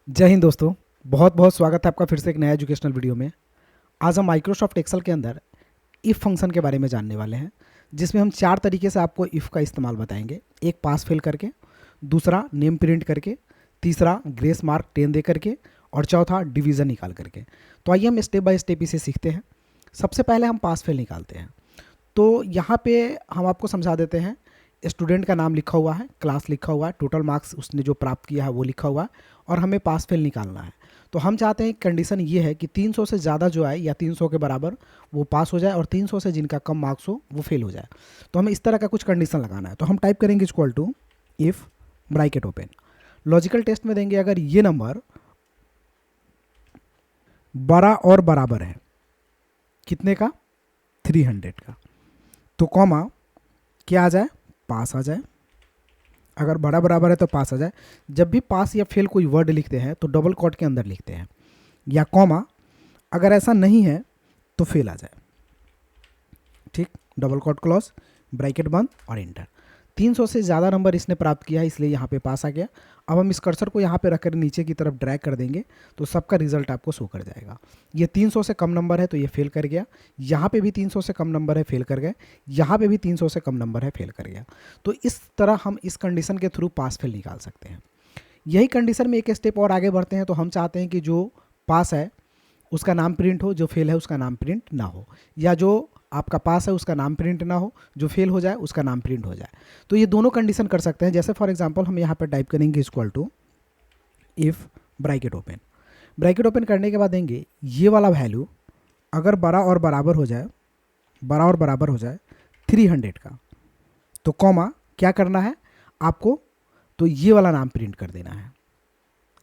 जय हिंद दोस्तों। बहुत बहुत स्वागत है आपका फिर से एक नया एजुकेशनल वीडियो में। आज हम माइक्रोसॉफ्ट एक्सेल के अंदर इफ़ फंक्शन के बारे में जानने वाले हैं, जिसमें हम 4 तरीके से आपको इफ़ का इस्तेमाल बताएंगे। एक पास फेल करके, दूसरा नेम प्रिंट करके, तीसरा ग्रेस मार्क 10 दे करके और चौथा डिवीज़न निकाल करके। तो आइए हम स्टेप बाय स्टेप इसे सीखते हैं। सबसे पहले हम पास फेल निकालते हैं। तो यहाँ पे हम आपको समझा देते हैं। स्टूडेंट का नाम लिखा हुआ है, क्लास लिखा हुआ है, टोटल मार्क्स उसने जो प्राप्त किया है वो लिखा हुआ है और हमें पास फेल निकालना है। तो हम चाहते हैं कंडीशन ये है कि 300 से ज़्यादा जो है या 300 के बराबर वो पास हो जाए और 300 से जिनका कम मार्क्स हो वो फेल हो जाए। तो हमें इस तरह का कुछ कंडीशन लगाना है। तो हम टाइप करेंगे equal to if bracket open, logical test में देंगे अगर ये नंबर बड़ा और बराबर है कितने का, 300 का, तो कॉमा क्या आ जाए, पास आ जाए। अगर बड़ा बराबर है तो पास आ जाए। जब भी पास या फेल कोई वर्ड लिखते हैं तो डबल कोट के अंदर लिखते हैं, या कॉमा अगर ऐसा नहीं है तो फेल आ जाए। ठीक, डबल कोट क्लॉज, ब्रैकेट बंद और इंटर। 300 से ज़्यादा नंबर इसने प्राप्त किया है इसलिए यहाँ पे पास आ गया। अब हम इस कर्सर को यहाँ पे रखकर नीचे की तरफ ड्रैग कर देंगे तो सबका रिजल्ट आपको शो कर जाएगा। ये 300 से कम नंबर है तो ये फेल कर गया। यहाँ पे भी 300 से कम नंबर है, फेल कर गए। यहाँ पे भी 300 से कम नंबर है, फेल कर गया। तो इस तरह हम इस कंडीशन के थ्रू पास फेल निकाल सकते हैं। यही कंडीशन में एक स्टेप और आगे बढ़ते हैं। तो हम चाहते हैं कि जो पास है उसका नाम प्रिंट हो, जो फेल है उसका नाम प्रिंट ना हो, या जो आपका पास है उसका नाम प्रिंट ना हो, जो फेल हो जाए उसका नाम प्रिंट हो जाए। तो ये दोनों कंडीशन कर सकते हैं। जैसे फॉर एग्जांपल हम यहाँ पर टाइप करेंगे equal to if bracket open. Bracket open करने के बाद देंगे ये वाला वैल्यू अगर बड़ा और बराबर हो जाए, बड़ा और बराबर हो जाए 300 का, तो कॉमा क्या करना है आपको, तो ये वाला नाम प्रिंट कर देना है।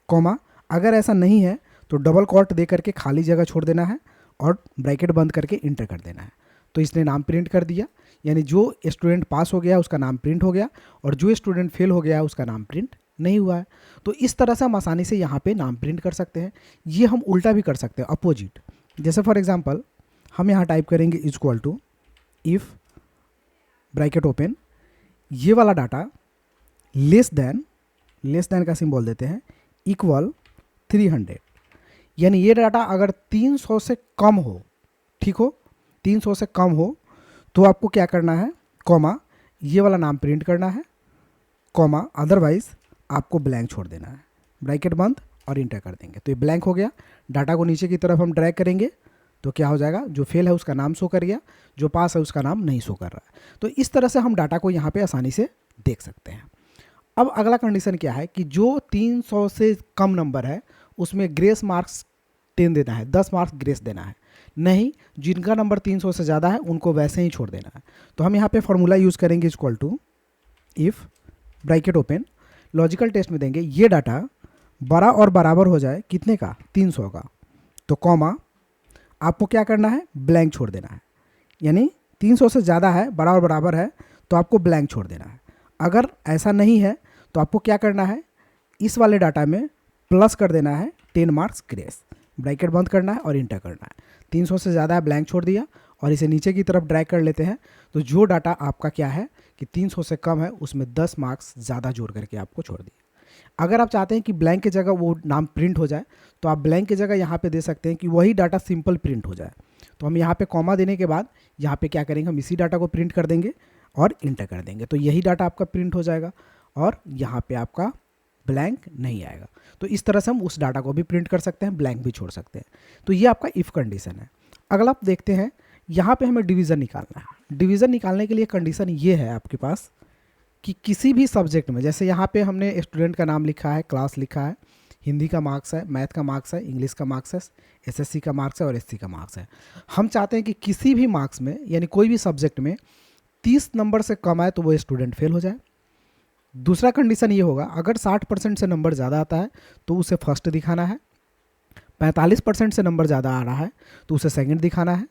कॉमा अगर ऐसा नहीं है तो डबल कोट दे करके खाली जगह छोड़ देना है और ब्रैकेट बंद करके इंटर कर देना है। तो इसने नाम प्रिंट कर दिया, यानी जो स्टूडेंट पास हो गया उसका नाम प्रिंट हो गया और जो स्टूडेंट फेल हो गया उसका नाम प्रिंट नहीं हुआ है। तो इस तरह से हम आसानी से यहाँ पे नाम प्रिंट कर सकते हैं। ये हम उल्टा भी कर सकते हैं, अपोजिट। जैसे फॉर एग्जांपल हम यहाँ टाइप करेंगे equal to if bracket open, ये वाला डाटा लेस देन का सिंबल देते हैं, इक्वल 300, यानी ये डाटा अगर 300 से कम हो, ठीक हो, 300 से कम हो तो आपको क्या करना है, कॉमा ये वाला नाम प्रिंट करना है, कॉमा अदरवाइज आपको ब्लैंक छोड़ देना है। ब्रैकेट बंद और इंटर कर देंगे तो ये ब्लैंक हो गया। डाटा को नीचे की तरफ हम ड्रैग करेंगे तो क्या हो जाएगा, जो फेल है उसका नाम शो कर गया, जो पास है उसका नाम नहीं शो कर रहा है। तो इस तरह से हम डाटा को यहाँ पे आसानी से देख सकते हैं। अब अगला कंडीशन क्या है कि जो 300 से कम नंबर है उसमें ग्रेस मार्क्स 10 देना है, 10 मार्क्स ग्रेस देना है। नहीं, जिनका नंबर 300 से ज़्यादा है उनको वैसे ही छोड़ देना है। तो हम यहाँ पे फॉर्मूला यूज़ करेंगे equal to if bracket open, logical test में देंगे ये डाटा बड़ा और बराबर हो जाए कितने का, 300 का, तो कॉमा आपको क्या करना है, ब्लैंक छोड़ देना है। यानी 300 से ज़्यादा है, बड़ा और बराबर है, तो आपको ब्लैंक छोड़ देना है। अगर ऐसा नहीं है तो आपको क्या करना है, इस वाले डाटा में प्लस कर देना है 10 मार्क्स ग्रेस, ब्रैकेट बंद करना है और इंटर करना है। 300 से ज़्यादा है, ब्लैंक छोड़ दिया और इसे नीचे की तरफ ड्रैग कर लेते हैं। तो जो डाटा आपका क्या है कि 300 से कम है उसमें 10 मार्क्स ज़्यादा जोड़ करके आपको छोड़ दिया। अगर आप चाहते हैं कि ब्लैंक की जगह वो नाम प्रिंट हो जाए तो आप ब्लैंक की जगह यहाँ पे दे सकते हैं कि वही डाटा सिंपल प्रिंट हो जाए। तो हम यहाँ पे कॉमा देने के बाद यहाँ पे क्या करेंगे, हम इसी डाटा को प्रिंट कर देंगे और इंटर कर देंगे। तो यही डाटा आपका प्रिंट हो जाएगा और यहाँ पे आपका ब्लैंक नहीं आएगा। तो इस तरह से हम उस डाटा को भी प्रिंट कर सकते हैं, ब्लैंक भी छोड़ सकते हैं। तो ये आपका इफ़ कंडीशन है। अगला आप देखते हैं, यहाँ पे हमें डिवीज़न निकालना है। डिवीज़न निकालने के लिए कंडीशन ये है आपके पास कि किसी भी सब्जेक्ट में, जैसे यहाँ पे हमने स्टूडेंट का नाम लिखा है, क्लास लिखा है, हिंदी का मार्क्स है, मैथ का मार्क्स है, इंग्लिश का मार्क्स है, एसएससी का मार्क्स है और एससी का मार्क्स है। हम चाहते हैं कि किसी भी मार्क्स में यानी कोई भी सब्जेक्ट में 30 नंबर से कम आए तो वो स्टूडेंट फेल हो जाए। दूसरा कंडीशन ये होगा, अगर 60% से नंबर ज़्यादा आता है तो उसे फर्स्ट दिखाना है, 45% से नंबर ज़्यादा आ रहा है तो उसे सेकंड दिखाना है,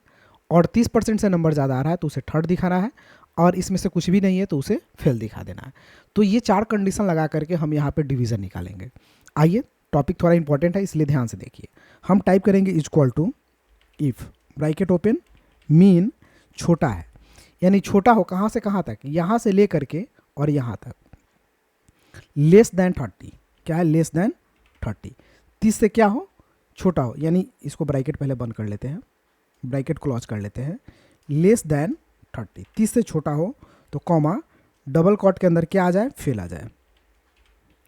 और 30% से नंबर ज़्यादा आ रहा है तो उसे थर्ड दिखाना है, और इसमें से कुछ भी नहीं है तो उसे फेल दिखा देना है। तो ये 4 कंडीशन लगा करके हम यहाँ पे डिवीज़न निकालेंगे। आइए, टॉपिक थोड़ा इंपॉर्टेंट है इसलिए ध्यान से देखिए। हम टाइप करेंगे equal to if bracket open, mean छोटा है, यानी छोटा हो कहाँ से कहाँ तक, यहाँ से ले करके और यहाँ तक, लेस देन 30, क्या है, लेस देन 30, 30 से क्या हो, छोटा हो, यानी इसको ब्रैकेट पहले बंद कर लेते हैं, ब्रैकेट क्लोज कर लेते हैं, लेस देन 30, 30 से छोटा हो तो कॉमा, डबल कॉट के अंदर क्या आ जाए, फेल आ जाए,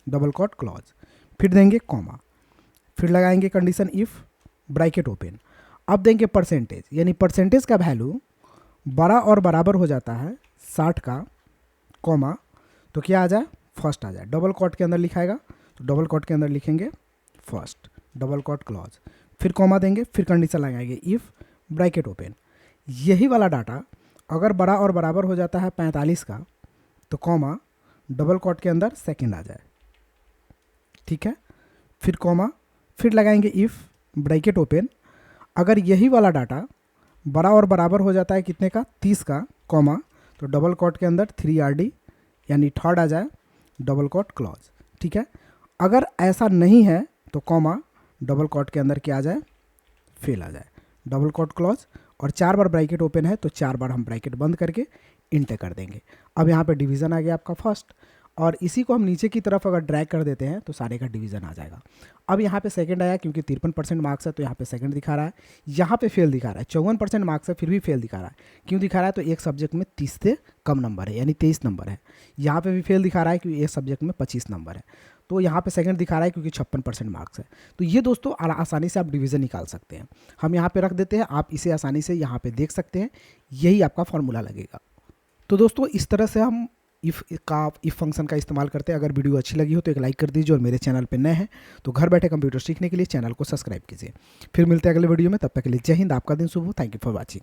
डबल कॉट क्लॉज, फिर देंगे कॉमा, फिर लगाएंगे कंडीशन इफ, ब्रैकेट ओपन, अब देंगे परसेंटेज, यानी परसेंटेज का वैल्यू बड़ा और बराबर हो जाता है 60 का, कॉमा, तो क्या आ जाए, फर्स्ट आ जाए, डबल कॉट के अंदर लिखाएगा तो डबल कॉट के अंदर लिखेंगे फर्स्ट, डबल कॉट क्लॉज, फिर कॉमा देंगे, फिर कंडीशन लगाएंगे इफ, ब्रैकेट ओपन, यही वाला डाटा अगर बड़ा और बराबर हो जाता है 45 का तो कॉमा, डबल कॉट के अंदर सेकंड आ जाए, ठीक है, फिर कॉमा, फिर लगाएंगे इफ, ब्रैकेट ओपन, अगर यही वाला डाटा बड़ा और बराबर हो जाता है कितने का, 30 का, कॉमा, तो डबल कॉट के अंदर 3RD यानी थर्ड आ जाए, डबल कॉट क्लॉज, ठीक है, अगर ऐसा नहीं है तो कॉमा, डबल कॉट के अंदर क्या आ जाए, फेल आ जाए, डबल कॉट क्लॉज, और 4 बार ब्रैकेट ओपन है तो 4 बार हम ब्रैकेट बंद करके इंटर कर देंगे। अब यहाँ पे डिवीज़न आ गया आपका फर्स्ट, और इसी को हम नीचे की तरफ अगर ड्रैग कर देते हैं तो सारे का डिवीज़न आ जाएगा। अब यहाँ पे सेकंड आया क्योंकि 53% मार्क्स है तो यहाँ पे सेकंड दिखा रहा है, यहाँ पे फेल दिखा रहा है, 54% मार्क्स है फिर भी फेल दिखा रहा है, क्यों दिखा रहा है, तो एक सब्जेक्ट में 30 से कम नंबर है यानी 23 नंबर है, यहाँ पे भी फेल दिखा रहा है क्योंकि एक सब्जेक्ट में 25 नंबर है, तो यहाँ पे सेकंड दिखा रहा है क्योंकि 56% मार्क्स है। तो ये दोस्तों आसानी से आप डिवीज़न निकाल सकते हैं, हम यहाँ पे रख देते हैं, आप इसे आसानी से यहाँ पे देख सकते हैं, यही आपका फॉर्मूला लगेगा। तो दोस्तों इस तरह से हम इफ़ फंक्शन का इस्तेमाल करते हैं। अगर वीडियो अच्छी लगी हो तो एक लाइक कर दीजिए, और मेरे चैनल पे नए हैं तो घर बैठे कंप्यूटर सीखने के लिए चैनल को सब्सक्राइब कीजिए। फिर मिलते हैं अगले वीडियो में, तब तक के लिए जय हिंद, आपका दिन शुभ हो, थैंक यू फॉर वॉचिंग।